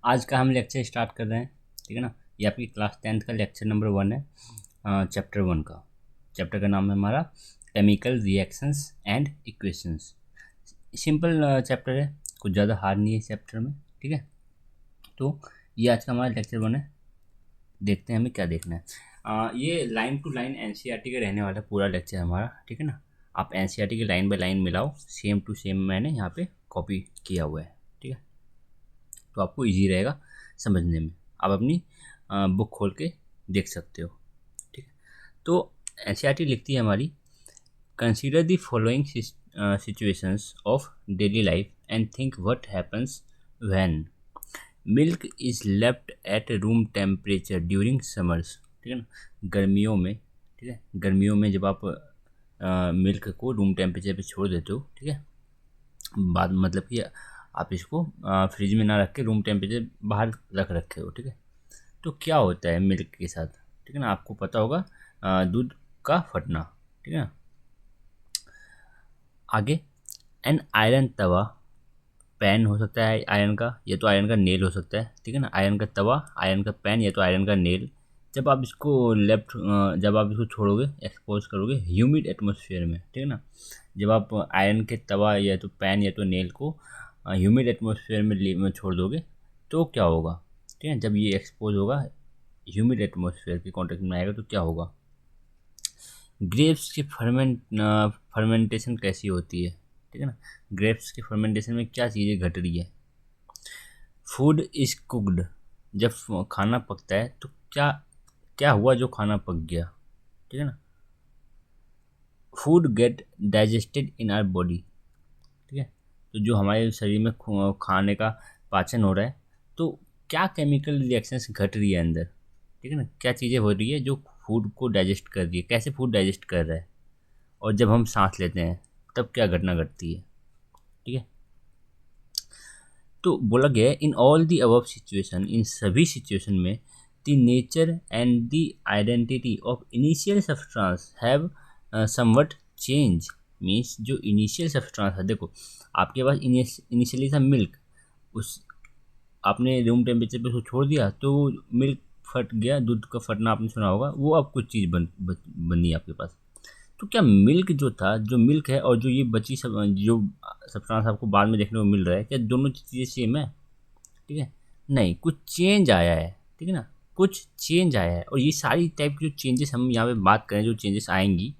आज का हम लेक्चर स्टार्ट कर रहे हैं। ठीक है ना। ये आपकी क्लास 10th का लेक्चर नंबर 1 है, चैप्टर 1 का। चैप्टर का नाम है हमारा chemical reactions and equations. Simple chapter है, कुछ ज़्यादा हार्ड नहीं है इस चैप्टर में। ठीक है, तो ये आज का हमारा लेक्चर 1 है। देखते हैं हमें क्या देखना है। ये लाइन टू लाइन एनसीईआरटी का रहने वाला पूरा लेक्चर हमारा। ठीक है ना। आप एनसीईआरटी की लाइन बाय लाइन मिलाओ, सेम टू सेम मैंने यहाँ पे कॉपी किया हुआ है। ठीक है, तो आपको इजी रहेगा समझने में। आप अपनी बुक खोल के देख सकते हो। ठीक है, तो एनसीईआरटी लिखती है हमारी, consider the following situations of daily life and think what happens when milk is left at room temperature during summers. ठीक है ना, गर्मियों में। ठीक है, गर्मियों में जब आप मिल्क को रूम टेम्परेचर पे छोड़ देते हो। ठीक है, बाद मतलब कि आप इसको फ्रिज में ना रख के रूम टेम्परेचर बाहर रख रखे हो। ठीक है, तो क्या होता है मिल्क के साथ। ठीक है ना, आपको पता होगा दूध का फटना। ठीक है ना। आगे, एन आयरन तवा, पैन हो सकता है आयरन का, या तो आयरन का नेल हो सकता है। ठीक है ना, आयरन का तवा, आयरन का पैन, या तो आयरन का नेल। जब आप इसको जब आप इसको छोड़ोगे, एक्सपोज करोगे ह्यूमिड एटमॉस्फेयर में। ठीक है ना, जब आप आयरन के तवा या तो पैन या तो नेल को ह्यूमिड एटमॉस्फेयर में छोड़ दोगे तो क्या होगा। ठीक है, जब ये एक्सपोज होगा ह्यूमिड एटमॉस्फेयर के कॉन्टेक्ट में आएगा तो क्या होगा। ग्रेप्स की फर्मेंटेशन कैसी होती है। ठीक है ना, ग्रेप्स की फर्मेंटेशन में क्या चीज़ें घट रही है। फूड इज कुकड, जब खाना पकता है तो क्या क्या हुआ जो खाना पक गया। ठीक है ना, food get digested in our body. ठीक है, तो जो हमारे शरीर में खाने का पाचन हो रहा है, तो क्या केमिकल रिएक्शंस घट रही है अंदर। ठीक है ना, क्या चीज़ें हो रही है जो फूड को डाइजेस्ट कर रही है, कैसे फूड डाइजेस्ट कर रहा है। और जब हम सांस लेते हैं तब क्या घटना घटती है। ठीक है, तो बोला गया है in all the above situation, इन सभी सिचुएशन में the nature and the identity of initial substance have somewhat change. Means जो इनिशियल सब्सटेंस है, देखो आपके पास इनिशियली था मिल्क, उस आपने रूम टेम्परेचर पे उसको छोड़ दिया तो मिल्क फट गया, दूध का फटना आपने सुना होगा, वो अब कुछ चीज़ बनी आपके पास। तो क्या मिल्क जो था, जो मिल्क है और जो ये बची सब जो सब्सटेंस आपको बाद में देखने को मिल रहा है, क्या दोनों चीज़ें सेम है। ठीक है, नहीं, कुछ चेंज आया है। ठीक है ना, कुछ चेंज आया है, और ये सारी टाइप की जो चेंजेस हम यहाँ पे बात करें, जो चेंजेस आएंगी,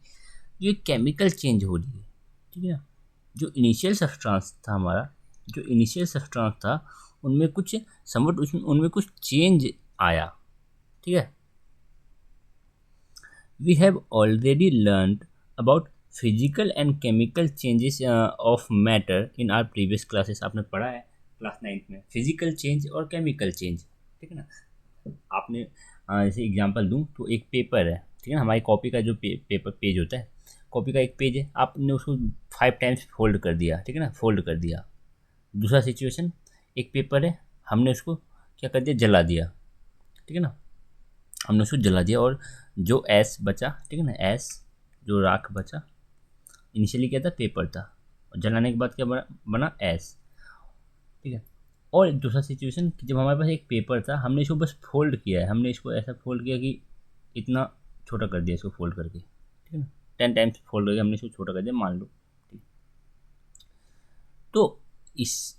ये केमिकल चेंज हो रही है। ठीक है ना, जो इनिशियल सब्सटेंस था हमारा, जो इनिशियल सब्सटेंस था उनमें कुछ समवट उसमें उनमें कुछ चेंज आया। ठीक है, we have already learned about physical and chemical changes of matter in our previous classes। आपने पढ़ा है क्लास 9th में फिजिकल चेंज और केमिकल चेंज। ठीक है ना, आपने जैसे एग्जांपल दूं तो एक पेपर है। ठीक है ना, हमारी कॉपी का जो पेपर पेज होता है, कॉपी का एक पेज है, आपने उसको 5 टाइम्स फोल्ड कर दिया। ठीक है ना, फोल्ड कर दिया। दूसरा सिचुएशन, एक पेपर है, हमने उसको क्या कर दिया, जला दिया। ठीक है ना, हमने उसको जला दिया और जो एस बचा, ठीक है ना, एस जो राख बचा, इनिशियली क्या था, पेपर था, और जलाने के बाद क्या बना एस। ठीक है, और दूसरा सिचुएशन कि जब हमारे पास एक पेपर था, हमने इसको बस फोल्ड किया है, हमने इसको ऐसा फोल्ड किया कि इतना छोटा कर दिया इसको फोल्ड करके। ठीक है ना, 10 टाइम्स फोल्ड करके हमने इसको छोटा कर दिया मान लो। ठीक, तो इस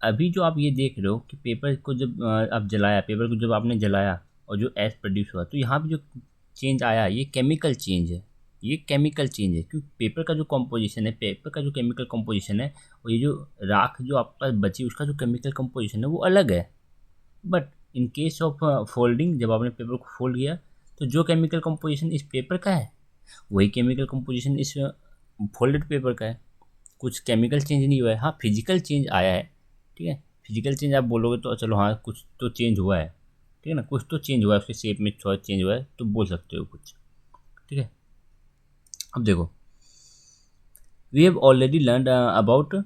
अभी जो आप ये देख रहे हो कि पेपर को जब आप जलाया, पेपर को जब आपने जलाया और जो एस प्रोड्यूस हुआ, तो यहाँ पे जो चेंज आया ये केमिकल चेंज है। ये केमिकल चेंज है क्योंकि पेपर का जो कॉम्पोजिशन है, पेपर का जो केमिकल कॉम्पोजिशन है, और ये जो राख जो आपके पास बची उसका जो केमिकल कॉम्पोजिशन है वो अलग है। But in case of folding, जब आपने पेपर को फोल्ड किया तो जो केमिकल कॉम्पोजिशन इस पेपर का है वही केमिकल कॉम्पोजिशन इस फोल्डेड पेपर का है। कुछ केमिकल चेंज नहीं हुआ है, हाँ फिजिकल चेंज आया है। ठीक है, फिजिकल चेंज आप बोलोगे तो चलो हाँ कुछ तो चेंज हुआ है। ठीक है ना, कुछ तो चेंज हुआ है, उसके शेप में थोड़ा चेंज हुआ है तो बोल सकते हो कुछ। ठीक है, अब देखो, we have already learn about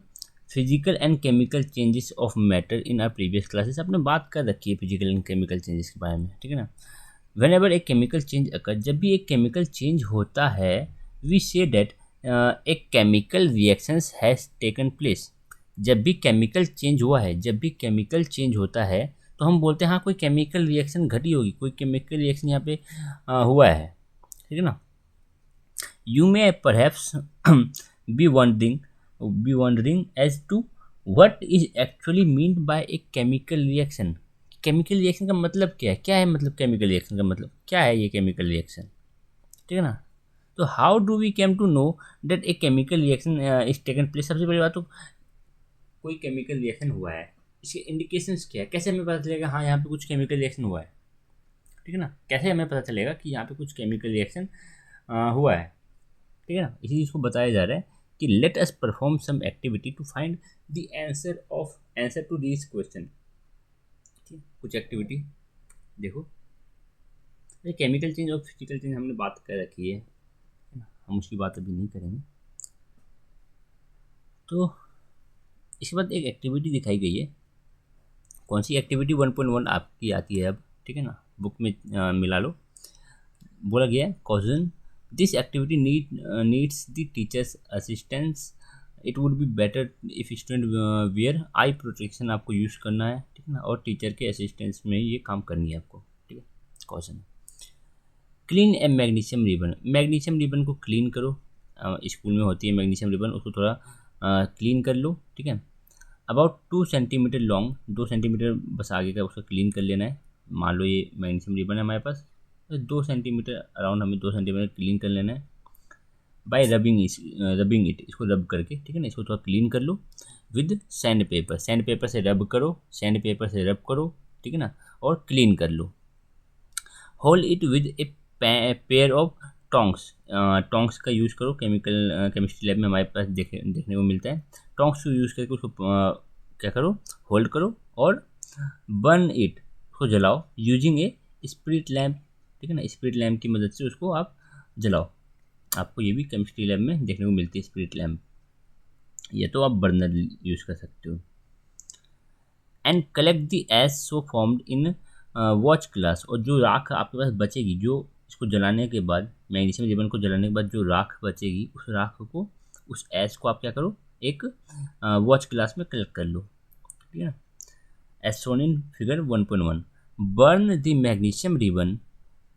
physical and chemical changes of matter in our previous classes. आपने बात कर रखी है फिजिकल एंड केमिकल चेंजेस के बारे में। ठीक है ना, वेन एवर एक केमिकल चेंज अकर, जब भी एक केमिकल चेंज होता है, वी से डेट एक chemical reactions has taken place. जब भी केमिकल चेंज हुआ है, जब भी केमिकल चेंज होता है तो हम बोलते हैं हाँ कोई केमिकल रिएक्शन घटी होगी, कोई केमिकल रिएक्शन यहाँ पे हुआ है, ठीक है ना। You may perhaps be wondering as to what is actually meant by a chemical reaction. Chemical reaction का मतलब क्या है मतलब केमिकल रिएक्शन का मतलब क्या है, ये केमिकल रिएक्शन, ठीक है ना। तो how do we came to know that a chemical reaction is taken place. सबसे बड़ी बात तो कोई केमिकल रिएक्शन हुआ है, इसके इंडिकेशंस क्या है, कैसे हमें पता चलेगा हाँ यहाँ पे कुछ केमिकल रिएक्शन हुआ है, ठीक है ना। कैसे हमें पता चलेगा कि यहाँ पे कुछ केमिकल रिएक्शन हुआ है, ठीक है ना। इसी चीज़ को बताया जा रहा है कि let us perform some activity to find the answer to this question. ठीक है, कुछ एक्टिविटी देखो, ये केमिकल चेंज और फिजिकल चेंज हमने बात कर रखी है ना? हम उसकी बात अभी नहीं करेंगे। तो इसके बाद एक एक्टिविटी दिखाई गई है, कौन सी एक्टिविटी 1.1 आपकी आती है अब, ठीक है ना, बुक में मिला लो। बोला गया है question, this activity needs the teacher's assistance, it would be better if student wear eye protection. आपको यूज़ करना है, ठीक है ना, और टीचर के असिस्टेंस में ये काम करनी है आपको, ठीक है। क्वेश्चन, क्लीन ए मैग्नीशियम रिबन। मैग्नीशियम रिबन को क्लीन करो, स्कूल में होती है मैग्नीशियम रिबन, उसको थोड़ा क्लीन कर लो, ठीक है। अबाउट 2 सेंटीमीटर लॉन्ग, 2 सेंटीमीटर बस आगे का उसका क्लीन कर लेना है। मान लो ये मैग्नीशियम रिबन है हमारे पास, तो 2 सेंटीमीटर अराउंड हमें 2 सेंटीमीटर क्लीन कर लेना है बाय रबिंग इट, इसको रब करके, ठीक है ना, इसको थोड़ा क्लीन कर लो with sand paper. Sand paper से रब करो, सैंड पेपर से रब करो, ठीक है ना, और क्लीन कर लो। Hold it with a pair of tongs. Tongs का यूज़ करो, केमिस्ट्री लैब में हमारे पास देखने को मिलता है। टोंग्स को यूज़ करके उसको क्या करो, होल्ड करो और बर्न इट, उसको जलाओ यूजिंग ए स्पिरिट लैम्प, ठीक है ना। स्पिरिट लैम्प की मदद से उसको आप जलाओ। आपको ये भी केमिस्ट्री लैब में देखने को मिलती है स्पिरिट लैम्प, या तो आप बर्नर यूज़ कर सकते हो। And collect the ash so formed in watch glass. और जो राख आपके पास बचेगी, जो इसको जलाने के बाद, मैग्नीशियम रिबन को जलाने के बाद जो राख बचेगी, उस राख को, उस एश को आप क्या करो, एक वॉच क्लास में कलेक्ट कर लो, ठीक है ना। As shown in figure 1.1, burn the magnesium ribbon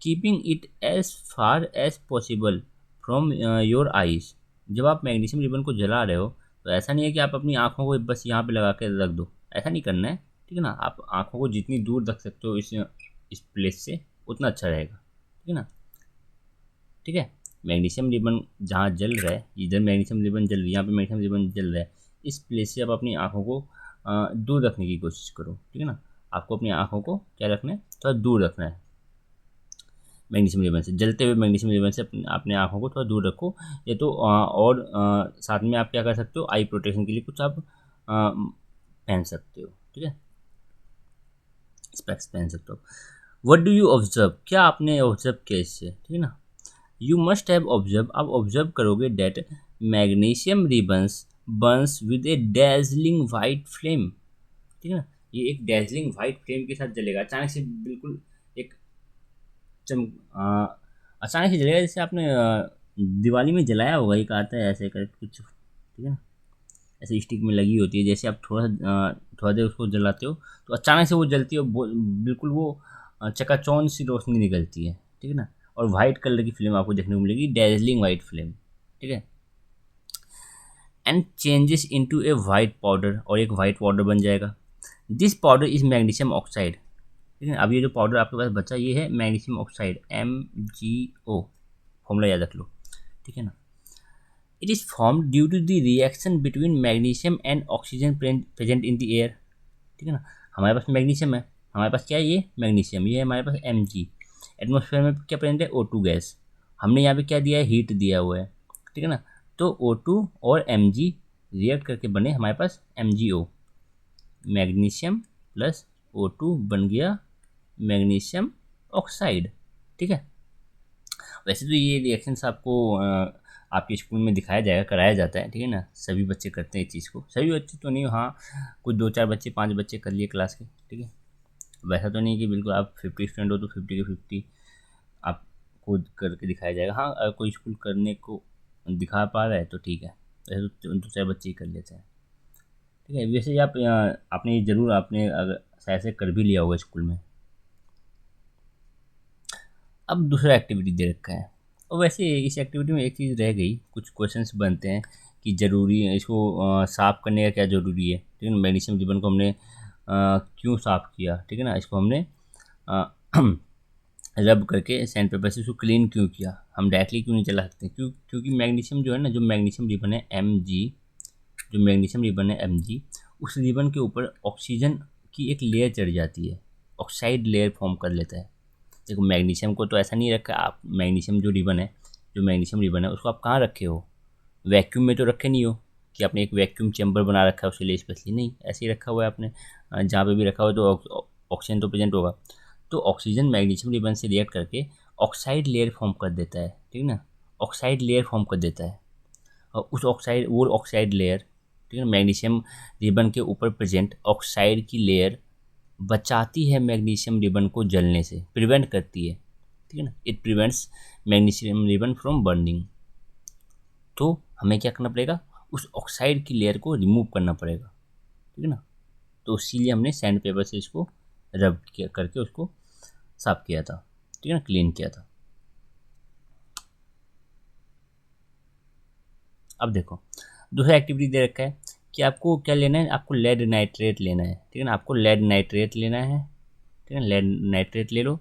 keeping it as far as possible from your eyes. जब आप मैग्नीशियम रिबन को जला रहे हो तो ऐसा नहीं है कि आप अपनी आँखों को बस यहाँ पे लगा के रख दो, ऐसा नहीं करना है, ठीक है ना। आप आँखों को जितनी दूर रख सकते हो इस प्लेस से, उतना अच्छा रहेगा, ठीक है ना, ठीक है। मैग्नीशियम रिबन जहाँ जल रहा है, इधर मैग्नीशियम रिबन जल रही है, यहाँ पे मैग्नीशियम रिबन जल रहा है, इस प्लेस से आप अपनी आँखों को दूर रखने की कोशिश करो, ठीक है ना। आपको अपनी आँखों को क्या रखना है, थोड़ा दूर रखना है मैग्नीशियम रिबन से। जलते हुए मैग्नीशियम रिबन से अपने आँखों को थोड़ा दूर रखो। ये तो और साथ में आप क्या कर सकते हो, आई प्रोटेक्शन के लिए कुछ आप पहन सकते हो, ठीक है, स्पेक्स पहन सकते हो। व्हाट डू यू ऑब्जर्व, क्या आपने ऑब्जर्व किया इससे, ठीक है ना। यू मस्ट हैव ऑब्जर्व, आप ऑब्जर्व करोगे that magnesium ribbons burns with a dazzling white flame, ठीक है ना। ये एक डैजलिंग वाइट फ्लेम के साथ जलेगा, अचानक से बिल्कुल एक चम अचानक से जलेगा, जैसे आपने दिवाली में जलाया होगा, एक आता है ऐसे कर कुछ, ठीक है ना, ऐसे स्टिक में लगी होती है, जैसे आप थोड़ा देर उसको जलाते हो तो अचानक से वो जलती है, बिल्कुल वो चकाचौंध सी रोशनी निकलती है, ठीक है ना, और वाइट कलर की फ्लेम आपको देखने को मिलेगी, डेजलिंग वाइट फ्लेम, ठीक है। And changes into A white powder, और एक वाइट पाउडर बन जाएगा। This powder is magnesium oxide, ठीक है। अब ये जो पाउडर आपके पास बचा ये है मैग्नीशियम ऑक्साइड, MgO, फॉर्मूला याद रख लो, ठीक है ना। It is form due to the reaction between magnesium and oxygen present in the air, ठीक है ना। हमारे पास मैग्नीशियम है, हमारे पास क्या है, ये मैग्नीशियम, ये है हमारे पास Mg। एटमोसफेयर में क्या प्रेजेंट है, O2 गैस। हमने यहाँ पे क्या दिया है, हीट दिया हुआ है, ठीक है ना। तो O2 और Mg रिएक्ट करके बने हमारे पास MgO, मैग्नीशियम प्लस O2 बन गया मैग्नीशियम ऑक्साइड, ठीक है। वैसे तो ये रिएक्शंस आपको आपके स्कूल में दिखाया जाएगा, कराया जाता है, ठीक है ना। सभी बच्चे करते हैं इस चीज़ को, सभी बच्चे तो नहीं, हाँ कुछ 2-4 बच्चे 5 बच्चे कर लिए क्लास के, ठीक है। वैसा तो नहीं कि बिल्कुल आप 50 स्टूडेंट हो तो 50 के 50 आप खुद करके दिखाया जाएगा। हाँ अगर कोई स्कूल करने को दिखा पा रहा है तो ठीक है, वैसे तो 2-4 बच्चे ही कर लेते हैं, ठीक है। वैसे आप आपने ज़रूर आपने अगर शायद से कर भी लिया होगा स्कूल में। अब दूसरा एक्टिविटी दे रखा है, और वैसे इस एक्टिविटी में एक चीज़ रह गई, कुछ क्वेश्चंस बनते हैं कि ज़रूरी है इसको साफ़ करने का क्या ज़रूरी है, ठीक है ना। मैग्नीशियम रिबन को हमने क्यों साफ़ किया, ठीक है ना। इसको हमने रब करके सैंड पेपर से इसको क्लीन क्यों किया, हम डायरेक्टली क्यों नहीं चला सकते, क्योंकि मैग्नीशियम जो है ना, जो मैग्नीशियम रिबन है Mg, जो मैग्नीशियम रिबन है Mg, उस रिबन के ऊपर ऑक्सीजन की एक लेयर चढ़ जाती है, ऑक्साइड लेयर फॉर्म कर लेता है। देखो मैग्नीशियम को तो ऐसा नहीं रखा आप, मैग्नीशियम जो रिबन है, जो मैग्नीशियम रिबन है उसको आप कहाँ रखे हो, वैक्यूम में तो रखे नहीं हो कि आपने एक वैक्यूम चैम्बर बना रखा है उसके लिए स्पेशली, नहीं, ऐसे ही रखा हुआ है आपने। जहाँ पे भी रखा हुआ तो ऑक्सीजन तो प्रेजेंट होगा। तो ऑक्सीजन मैग्नीशियम रिबन से रिएक्ट करके ऑक्साइड लेयर फॉर्म कर देता है, ठीक है ना, ऑक्साइड लेयर फॉर्म कर देता है। और उस ऑक्साइड, वो ऑक्साइड लेयर, ठीक है, मैग्नीशियम रिबन के ऊपर प्रेजेंट ऑक्साइड की लेयर बचाती है मैग्नीशियम रिबन को जलने से, प्रिवेंट करती है, ठीक है ना। It prevents magnesium ribbon from burning. तो हमें क्या करना पड़ेगा, उस ऑक्साइड की लेयर को रिमूव करना पड़ेगा, ठीक है ना। तो इसीलिए हमने सैंड पेपर से इसको रब किया करके उसको साफ किया था, ठीक है ना, क्लीन किया था। अब देखो दूसरा एक्टिविटी दे रखा है कि आपको क्या लेना है, आपको लेड नाइट्रेट लेना है, ठीक है ना, आपको लेड नाइट्रेट लेना है, ठीक है, लेड नाइट्रेट ले लो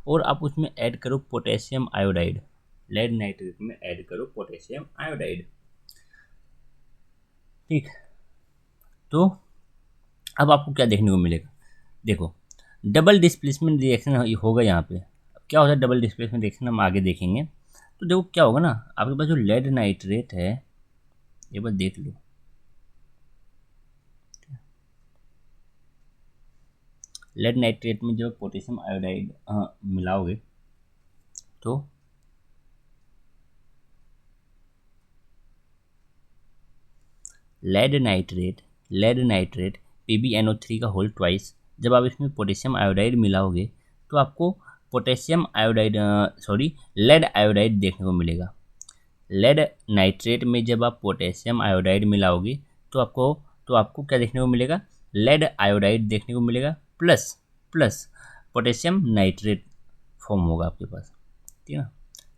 और आप उसमें ऐड करो पोटेशियम आयोडाइड। लेड नाइट्रेट में ऐड करो पोटेशियम आयोडाइड, ठीक। तो अब आपको क्या देखने को मिलेगा, देखो डबल डिस्प्लेसमेंट रिएक्शन होगा यहाँ पे। क्या होता है डबल डिस्प्लेसमेंट रिएक्शन, हम आगे देखेंगे। तो देखो क्या होगा ना, आपके पास जो लेड नाइट्रेट है, ये बात देख लो, लेड नाइट्रेट में जब पोटेशियम आयोडाइड मिलाओगे तो लेड नाइट्रेट PbNO3 का होल ट्वाइस, जब आप इसमें पोटेशियम आयोडाइड मिलाओगे तो आपको पोटेशियम आयोडाइड लेड आयोडाइड देखने को मिलेगा। लेड नाइट्रेट में जब आप पोटेशियम आयोडाइड मिलाओगे तो आपको क्या देखने को मिलेगा, लेड आयोडाइड देखने को मिलेगा, plus plus potassium nitrate form होगा आपके पास, ठीक है ना।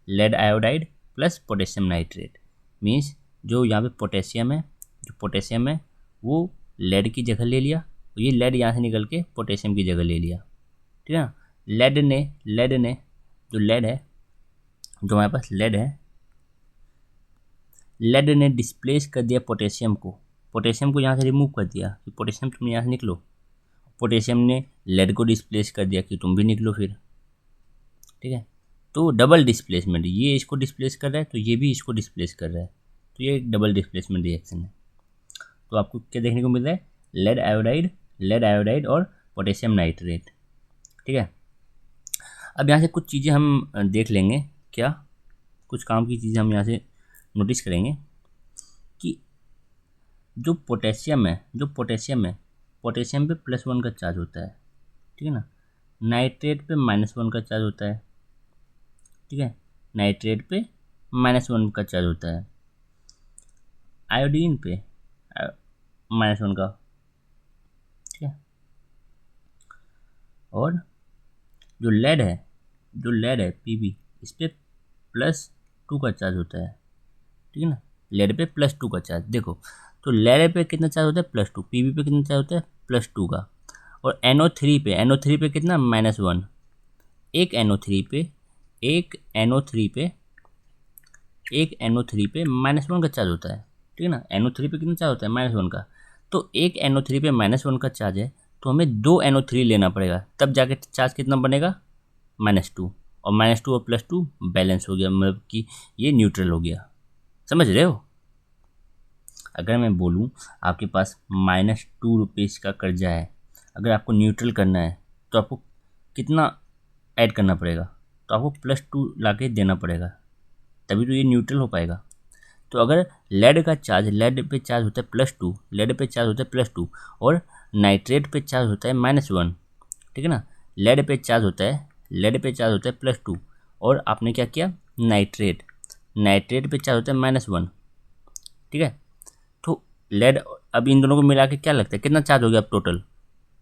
Lead iodide plus potassium nitrate means जो यहाँ पे पोटेशियम है वो लेड की जगह ले लिया, तो ये लेड यहाँ से निकल के पोटेशियम की जगह ले लिया, ठीक है ना। लेड ने जो लेड है, जो हमारे पास लेड ने डिस्प्लेस कर दिया पोटेशियम को यहाँ से रिमूव कर दिया कि पोटेशियम तुम यहाँ से निकलो। पोटेशियम ने लेड को डिस्प्लेस कर दिया कि तुम भी निकलो फिर, ठीक है। तो डबल डिस्प्लेसमेंट, ये इसको डिस्प्लेस कर रहा है तो ये भी इसको डिस्प्लेस कर रहा है, तो ये एक डबल डिस्प्लेसमेंट रिएक्शन है। तो आपको क्या देखने को मिल रहा है, लेड आयोडाइड और पोटेशियम नाइट्रेट, ठीक है। अब यहाँ से कुछ चीज़ें हम देख लेंगे, क्या कुछ काम की चीज़ें हम यहाँ से नोटिस करेंगे कि जो पोटेशियम है पोटेशियम पे +1 का चार्ज होता है, ठीक है ना। नाइट्रेट पे -1 का चार्ज होता है, ठीक है, नाइट्रेट पे -1 का चार्ज होता है, आयोडीन पे -1 का, ठीक है। और जो लेड है Pb, इस पर +2 का चार्ज होता है, ठीक है ना। लेड पे +2 का चार्ज, देखो तो लेड पे कितना चार्ज होता है +2, Pb पे कितना चार्ज होता है +2 का, और NO3 पे कितना -1, एक NO3 पे -1 का चार्ज होता है, ठीक है ना। NO3 पे कितना चार्ज होता है -1 का, तो एक NO3 पे -1 का चार्ज है तो हमें 2 NO3 लेना पड़ेगा, तब जाके चार्ज कितना बनेगा -2, और -2 और +2 बैलेंस हो गया, मतलब कि ये न्यूट्रल हो गया, समझ रहे हो। अगर मैं बोलूँ आपके पास -2 रुपीज़ का कर्जा है, अगर आपको न्यूट्रल करना है तो आपको कितना ऐड करना पड़ेगा, तो आपको +2 ला के देना पड़ेगा, तभी तो ये न्यूट्रल हो पाएगा। तो अगर लेड पे चार्ज होता है +2 और नाइट्रेट पे चार्ज होता है -1, ठीक है ना। लेड पे चार्ज होता है +2 और आपने क्या किया, नाइट्रेट पे चार्ज होता है -1, ठीक है। तो लेड अब इन दोनों को मिला के क्या लगता है कितना चार्ज हो गया अब टोटल,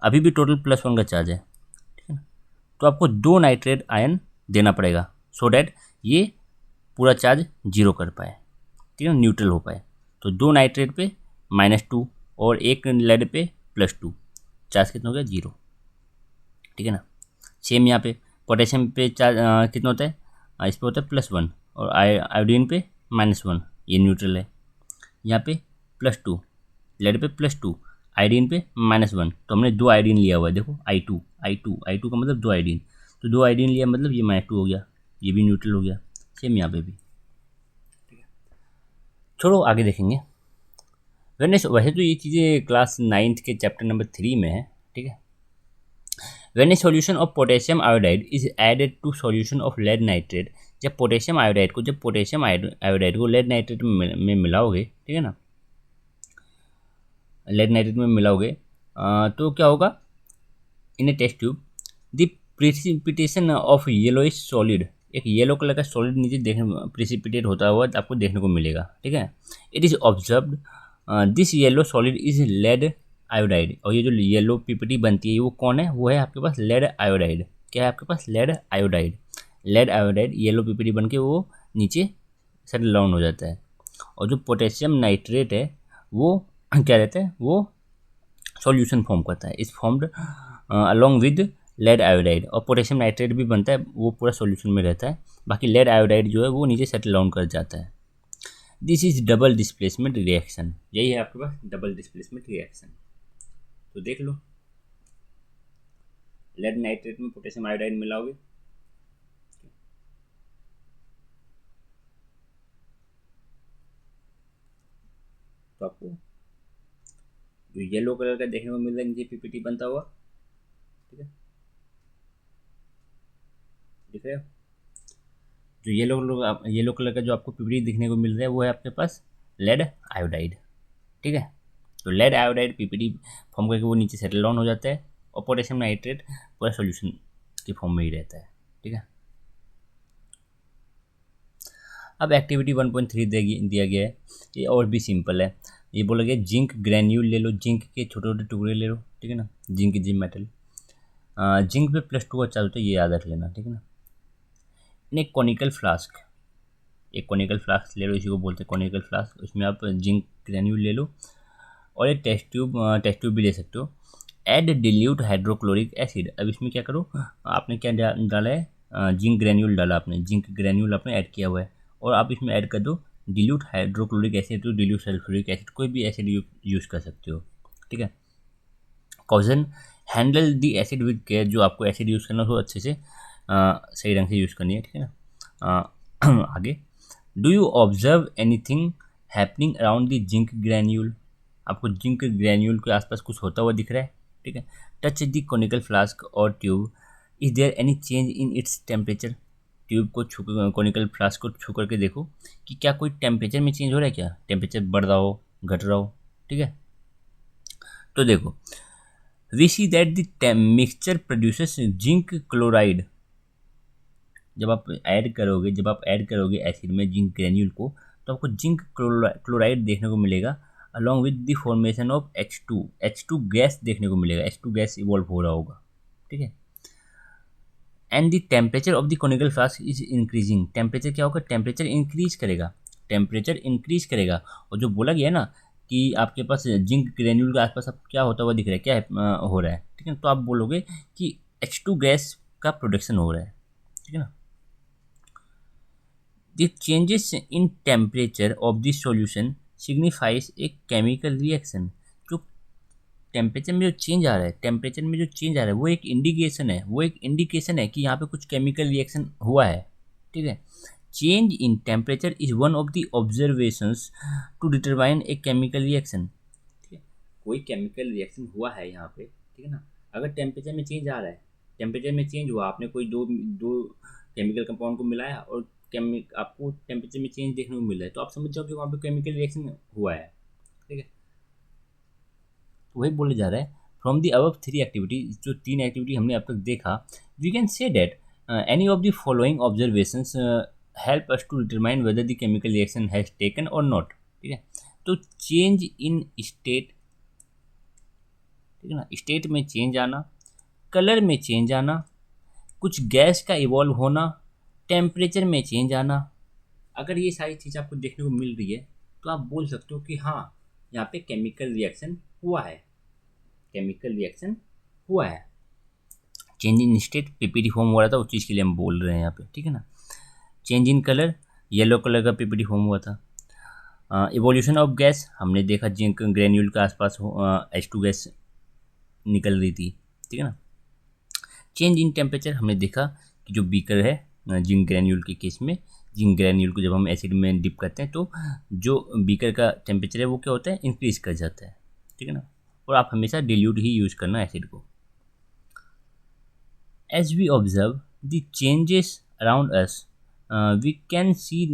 अभी भी टोटल +1 का चार्ज है, ठीक है ना। तो आपको 2 नाइट्रेट आयन देना पड़ेगा सो डैट ये पूरा चार्ज जीरो कर पाए, ठीक है, न्यूट्रल हो पाए। तो 2 नाइट्रेट पे -2 और एक लेड पे +2, चार्ज कितना हो गया 0, ठीक है ना। सेम यहाँ पे पोटेशियम पे चार्ज कितना होता है, इस पे होता है +1 और आयोडीन पे -1, ये न्यूट्रल है। यहाँ पे +2, लेड पे +2, आयोडीन पे -1, तो हमने 2 आयोडीन लिया हुआ है, देखो I2 का मतलब 2 आयोडीन, तो 2 आयोडीन लिया मतलब ये -2 हो गया, ये भी न्यूट्रल हो गया। सेम यहाँ पे भी, छोड़ो आगे देखेंगे। वैसे तो ये चीज़ें क्लास 9th के चैप्टर नंबर 3 में है, ठीक है। When a solution of potassium iodide is added to solution of lead nitrate, जब पोटेशियम आयोडाइड को लेड नाइट्रेट में मिलाओगे, ठीक है ना, लेड नाइट्रेट में मिलाओगे तो क्या होगा, in a test tube the precipitation of yellowish solid, एक येलो कलर का सॉलिड नीचे देखने प्रिसिपिटेट होता हुआ आपको देखने को मिलेगा, ठीक है। It is observed this yellow solid is lead iodide, और ये जो येलो पीपीटी बनती है वो कौन है, वो है आपके पास लेड आयोडाइड। क्या है आपके पास, lead iodide. Lead iodide yellow PPT बन के वो नीचे सेटल डाउन हो जाता है। और जो पोटेशियम नाइट्रेट है वो क्या रहता है, वो सॉल्यूशन फॉर्म करता है, is formed along with lead iodide. और पोटेशियम नाइट्रेट भी बनता है, वो पूरा सॉल्यूशन में रहता है, बाकी लेड आयोडाइड जो है वो नीचे सेटल डाउन कर जाता है। This is double displacement reaction, यही है आपके पास डबल डिस्प्लेसमेंट रिएक्शन। तो देख लो, लेड नाइट्रेट में पोटेशियम आयोडाइड मिलाओगे, तो आपको जो येलो कलर का देखने को मिल रहा है नीचे पीपीटी बनता हुआ, ठीक है, दिख रहे हो, जो येलो कलर का जो आपको पीपीटी दिखने को मिल रहा है वो है आपके पास लेड आयोडाइड, ठीक है। तो लेड आयोडाइड पीपीटी फॉर्म करके वो नीचे सेटल डाउन हो जाता है, और पोटेशियम नाइट्रेट पूरा सॉल्यूशन की फॉर्म में ही रहता है, ठीक है। अब एक्टिविटी 1.3 दिया गया है, ये और भी सिंपल है। ये बोला गया जिंक ग्रैन्यूल ले लो, जिंक के छोटे छोटे टुकड़े ले लो, ठीक है ना, जिंक मेटल। जिंक पे +2 का चार्ज होता है, ये याद रख लेना, ठीक है ना। एक कॉनिकल फ्लास्क, ले लो, इसी को बोलते हैं कॉनिकल फ्लास्क, उसमें आप जिंक ग्रैन्यूल ले लो, और एक टेस्ट ट्यूब भी ले सकते हो। ऐड डिल्यूट हाइड्रोक्लोरिक एसिड, अब इसमें क्या करो, आपने क्या डाला है, जिंक ग्रैन्यूल डाला, आपने जिंक ग्रैन्यूल आपने ऐड किया हुआ है, और आप इसमें ऐड कर दो डिल्यूट हाइड्रोक्लोरिक एसिड, तो डिल्यूट सल्फ्यूरिक एसिड, कोई भी एसिड यूज़ कर सकते हो, ठीक है। Caution handle the acid with care, जो आपको एसिड यूज़ करना हो अच्छे से सही ढंग से यूज़ करनी है, ठीक है ना। आगे, do you observe anything happening around the zinc granule, आपको जिंक ग्रैन्यूल के आसपास कुछ होता हुआ दिख रहा है, ठीक है। टच द कॉनिकल फ्लास्क और tube, is there any change in its temperature, tube को छू, कॉनिकल फ्लास्क को छू करके देखो कि क्या कोई टेम्परेचर में चेंज हो रहा है, क्या टेम्परेचर बढ़ रहा हो, घट रहा हो, ठीक है। तो देखो, we see that the mixture produces zinc chloride, जब आप ऐड करोगे एसिड में जिंक ग्रैन्यूल को, तो आपको जिंक क्लोराइड देखने को मिलेगा, along with the formation of H2 gas देखने को मिलेगा, H2 गैस इवॉल्व हो रहा होगा, ठीक है। And the temperature of the conical flask is increasing, temperature क्या होगा, टेम्परेचर इंक्रीज करेगा। और जो बोला गया है ना कि आपके पास जिंक ग्रैन्यूल के आसपास आपको क्या होता हुआ दिख रहा है, क्या है, हो रहा है, ठीक है, तो आप बोलोगे कि H2 गैस का प्रोडक्शन हो रहा है, ठीक है ना। The changes in temperature of the solution signifies a chemical reaction, जो टेम्परेचर में जो चेंज आ रहा है वो एक इंडिकेशन है कि यहाँ पे कुछ केमिकल रिएक्शन हुआ है, ठीक है। Change in temperature is one of the observations to determine a chemical reaction, ठीक है, कोई केमिकल रिएक्शन हुआ है यहाँ पे, ठीक है ना। अगर टेम्परेचर में चेंज आ रहा है, टेम्परेचर में चेंज हुआ, आपने कोई दो केमिकल कंपाउंड को मिलाया और आपको टेम्परेचर में चेंज देखने को मिल रहा है, तो आप समझ जाओ कि वहाँ पे केमिकल रिएक्शन हुआ है, ठीक है। तो वही बोले जा रहा है, फ्रॉम दी अबव 3 एक्टिविटी, जो 3 एक्टिविटी हमने अब तक देखा, we can say that any of the following observations help us to determine whether the chemical reaction has taken or not, ठीक है। तो चेंज इन स्टेट ठीक है ना। स्टेट में चेंज आना, कलर में चेंज आना, कुछ गैस का इवॉल्व होना, टेम्परेचर में चेंज आना। अगर ये सारी चीज़ आपको देखने को मिल रही है तो आप बोल सकते हो कि हाँ, यहाँ पे केमिकल रिएक्शन हुआ है, केमिकल रिएक्शन हुआ है। चेंज इन स्टेट पीपीटी फॉर्म हो रहा था, उस चीज़ के लिए हम बोल रहे हैं यहाँ पे, ठीक है ना। Change in colour, yellow colour का पीपीटी फॉर्म हुआ था। इवोल्यूशन ऑफ गैस, हमने देखा जिंक ग्रेन्यूल के आसपास H2 गैस निकल रही थी, ठीक है ना। चेंज इन टेम्परेचर, हमने देखा कि जो बीकर है जिंक ग्रेन्यूल के केस में, जिंक ग्रेन्यूल को जब हम एसिड में डिप करते हैं तो जो बीकर का टेम्परेचर है वो क्या होता है, इंक्रीज कर जाता है, ठीक है ना। और आप हमेशा डिल्यूट ही यूज करना एसिड को। As we observe the changes around us, we can see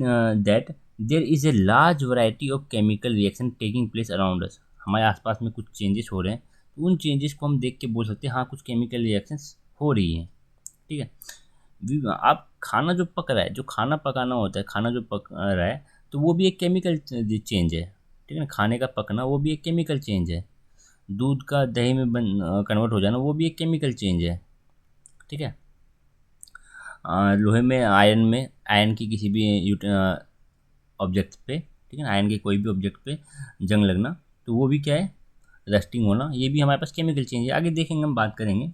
that there is a large variety of chemical reaction taking place around us. हमारे आसपास में कुछ चेंजेस हो रहे हैं, तो उन चेंजेस को हम देख के बोल सकते हैं हाँ कुछ केमिकल रिएक्शंस हो रही हैं, ठीक है। आप खाना जो पक रहा है, जो खाना पकाना होता है, खाना जो पक रहा है तो वो भी एक केमिकल चेंज है, ठीक है ना। खाने का पकना वो भी एक केमिकल चेंज है। दूध का दही में कन्वर्ट हो जाना वो भी एक केमिकल चेंज है, ठीक है। लोहे में आयरन की किसी भी ऑब्जेक्ट पे, ठीक है ना, आयरन के कोई भी ऑब्जेक्ट पे जंग लगना तो वो भी क्या है, रस्टिंग होना, ये भी हमारे पास केमिकल चेंज है। आगे देखेंगे, हम बात करेंगे।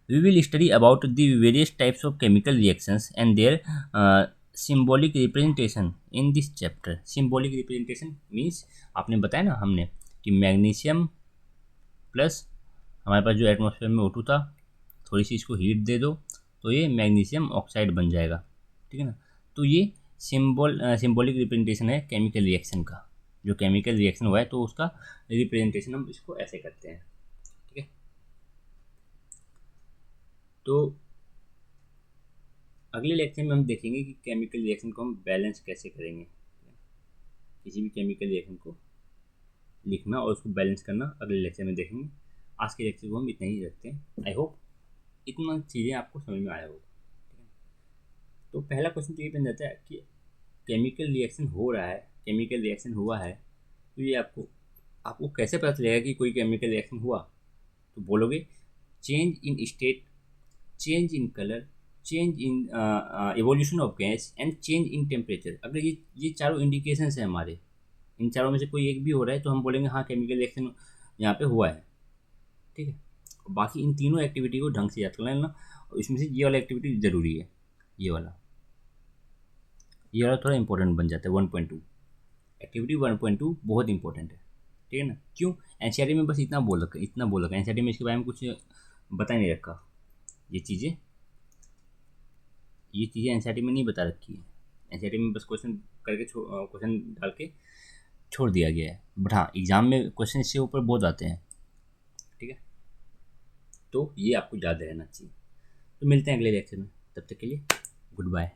We will study about the various types of chemical reactions and their symbolic representation in this chapter. Symbolic representation means आपने बताया ना हमने कि मैग्नीशियम प्लस हमारे पास जो एटमॉस्फेयर में O2 था, थोड़ी सी इसको हीट दे दो तो ये मैग्नीशियम ऑक्साइड बन जाएगा, ठीक है ना। तो ये सिम्बॉलिक रिप्रेजेंटेशन है केमिकल रिएक्शन का। जो केमिकल रिएक्शन हुआ है तो उसका रिप्रेजेंटेशन हम इसको ऐसे करते हैं, ठीक है। तो अगले लेक्चर में हम देखेंगे कि केमिकल रिएक्शन को हम बैलेंस कैसे करेंगे। किसी भी केमिकल रिएक्शन को लिखना और उसको बैलेंस करना अगले लेक्चर में देखेंगे। आज के लेक्चर को हम इतना ही रखते हैं। आई होप इतना चीज़ें आपको समझ में आया होगा, ठीक है। तो पहला क्वेश्चन तो ये बन जाता है कि केमिकल रिएक्शन हो रहा है, केमिकल रिएक्शन हुआ है, तो ये आपको कैसे पता चलेगा कि कोई केमिकल रिएक्शन हुआ। तो बोलोगे change in state, change in colour, change in evolution of gas and change in temperature. अगर ये चारों इंडिकेशंस हैं हमारे, इन चारों में से कोई एक भी हो रहा है तो हम बोलेंगे हाँ केमिकल रिएक्शन यहाँ पे हुआ है, ठीक है। बाकी इन तीनों एक्टिविटी को ढंग से याद कर लेना, और इसमें से ये वाला एक्टिविटी ज़रूरी है। ये वाला थोड़ा इंपॉर्टेंट बन जाता है। 1.2 एक्टिविटी 1.2 बहुत इंपॉर्टेंट है, ठीक है ना। क्यों, एनसीईआरटी में बस इतना बोल रखा है, एनसीईआरटी में इसके बारे में कुछ बता नहीं रखा। ये चीज़ें एनसीईआरटी में नहीं बता रखी है। एनसीईआरटी में बस क्वेश्चन करके क्वेश्चन डाल के छोड़ दिया गया है, बट हाँ एग्जाम में क्वेश्चन इससे ऊपर बहुत आते हैं, ठीक है। तो ये आपको याद रहना चाहिए। तो मिलते हैं अगले लेक्चर में, तब तक के लिए गुड बाय।